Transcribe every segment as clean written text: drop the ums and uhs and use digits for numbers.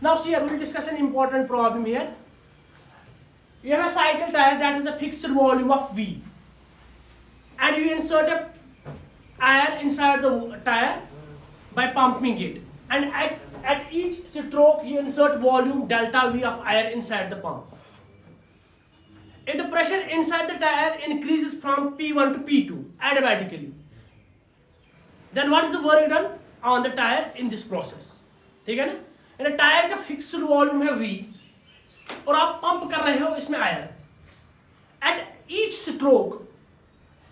Now see, we will discuss an important problem here. You have a cycle tire that is a fixed volume of V, and you insert a air inside the tire by pumping it, and at each stroke you insert volume delta V of air inside the pump. If the pressure inside the tire increases from P1 to P2 adiabatically, then what is the work done on the tire in this process? ठीक है ना? इन tyre का fixed volume है V और आप pump कर रहे हो इसमें आयर. एट ईच स्ट्रोक,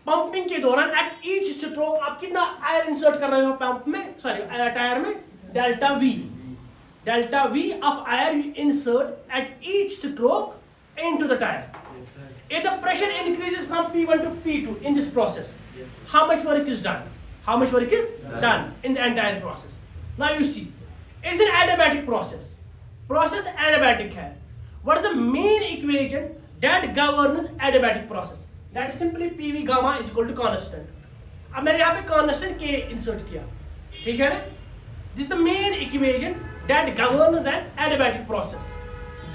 पंपिंग के दौरान एट ईच स्ट्रोक आप कितना आयर इंसर्ट कर रहे हो पंप में, सॉरी टायर में, delta V of air you insert at each stroke into the tire. If the pressure increases from P1 to P2 in this process, how much work is done? How much work is done in the entire process? Now you see, it's an adiabatic process. Process adiabatic है. What is the main equation that governs adiabatic process? That is simply PV gamma is equal to constant. अब मैंने यहाँ पे constant K insert किया, ठीक है ना? This is the main equation that governs an adiabatic process.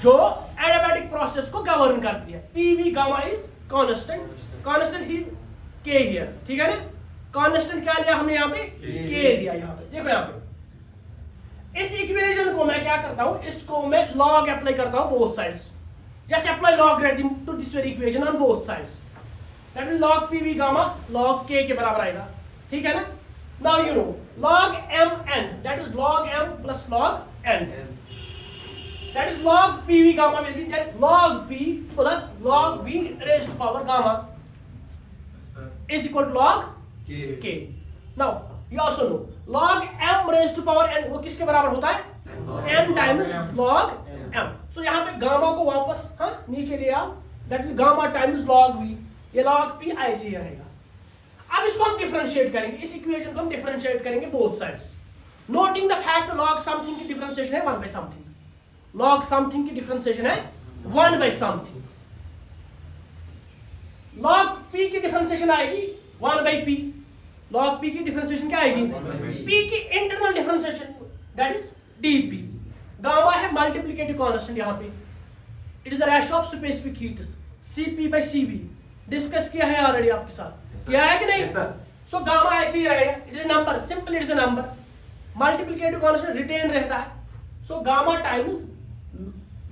जो adiabatic process को govern करती है. PV gamma is constant. Constant is K here, ठीक है ना? Constant क्या लिया हमने यहाँ पे? K लिया यहाँ पे. देखो यहाँ पे. इस इक्वेशन को मैं क्या करता हूँ, इसको मैं log अप्लाई करता हूँ both sides. जैसे apply logarithm to this very equation on both sides. That will log PV gamma log K के बराबर आएगा, ठीक है ना? Now you know log mn, that is log m plus log n. That is log PV gamma will be that log P plus log V raised to power gamma is equal to log K. Now you also know log m raised to power n वो किसके बराबर होता है? n times log m. So यहाँ पे gamma को वापस नीचे ले आओ, that is gamma times log V. ये log P ऐसे ही रहेगा. अब इसको हम डिफरेंशिएट करेंगे, इस इक्वेशन को हम डिफरेंशिएट करेंगे both sides, noting the fact log something की डिफरेंशिएशन है 1 by समथिंग. log समथिंग की डिफरेंशिएशन है 1 by समथिंग. log P की डिफरेंशिएशन आएगी 1 by P. log P की डिफरेंशिएशन क्या आएगी? P की internal differentiation that is dP. Gamma है मल्टीप्लिकेटिव कांस्टेंट यहाँ पे. It is the ratio of specific heat Cp by Cv. Discuss किया है ऑलरेडी आपके साथ, किया है कि नहीं? सो गामा ऐसे ही रहेगा. It is a number, simple it is a number. Multiplicative constant retain रहता है. सो गामा टाइम्स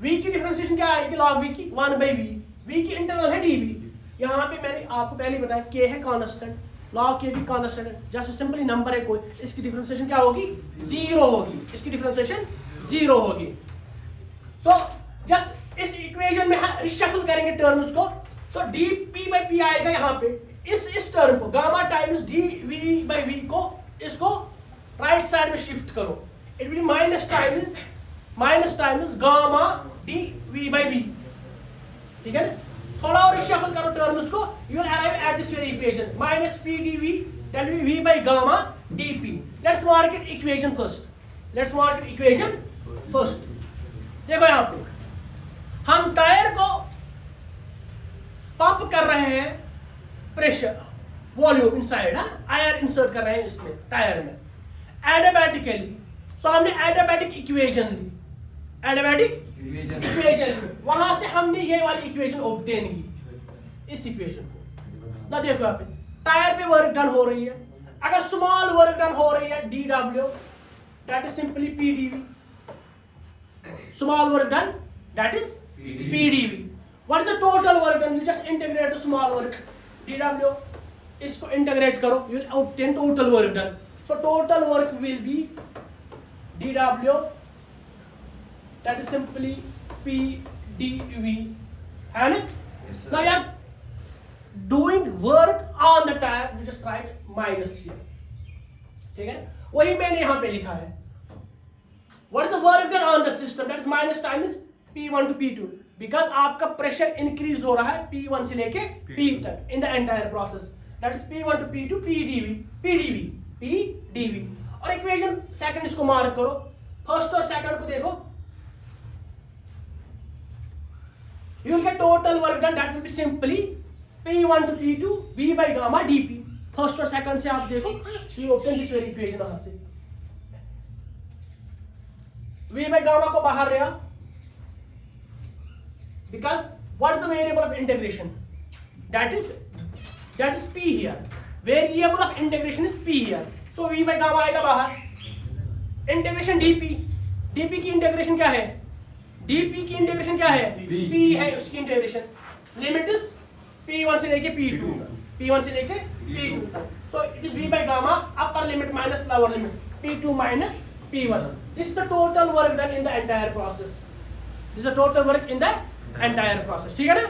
V की डिफरेंशिएशन क्या आएगी log V की? 1 by V. V की इंटरनल है dV. यहाँ पे मैंने आपको पहले बताया K है कांस्टेंट, log K भी कांस्टेंट है. जैसे सिंपली नंबर है कोई, इसकी डिफरेंशिएशन क्या होगी? 0 होगी. इसकी डिफरेंशिएशन 0 होगी. सो जस्ट इस इक्वेशन में रिशफल करेंगे टर्म्स को. सो dP by P आएगा यहाँ पे. इस टर्म को gamma times dV by V को इसको राइट साइड में शिफ्ट करो. It will minus times gamma dV by V, ठीक है ना? थोड़ा और रिशफल करो टर्म्स को, you will arrive at this very equation minus P dV that will be V by gamma dP. Let's mark it equation first. देखो यहाँ पे हम टायर को पंप कर रहे हैं, प्रेशर वॉल्यूम इनसाइड, आयर इंसर्ट कर रहे हैं इसमें टायर में एडियाबैटिकली. सो हमने एडियाबैटिक इक्वेशन ली, वहां से हमने ये वाली इक्वेशन ऑब्टेन की, इस इक्वेशन को. ना देखो यहाँ पे टायर पे वर्क डन हो रही है. अगर स्मॉल वर्क डन हो रही है dW, that is simply PdV. Small work done that is PdV. What is the total work done? You just integrate the small work dW. इसको integrate करो, you will obtain total work done. So total work will be dW, that is simply PdV, है ना? Now you are doing work on the tire, you just write minus here, ठीक है? वही मैंने यहाँ पे लिखा है. What is the work done on the system? That is minus times P1 to P2. Because आपका प्रेशर इंक्रीज हो रहा है P1 से लेके P तक in the entire process. That is P1 to P2 PdV. और इक्वेशन सेकंड इसको mark करो, फर्स्ट और सेकंड को देखो. You will get total work done that will be simply P1 to P2 V by gamma dP. First और second से आप देखो, you obtain this very equation. यहां से v by gamma को बाहर लिया, because what is the variable of integration? That is p here. Variable of integration is p here. So v by gamma आएगा बाहर. इंटीग्रेशन dp की integration क्या है? dp की इंटीग्रेशन क्या है? p है उसकी इंटीग्रेशन. लिमिट इज p1 से लेके p1 से लेके p2. So it is v by gamma upper limit minus lower limit p2 minus p1. This is the total work done in the entire process. This is the total work in the entire process. ठीक है ना?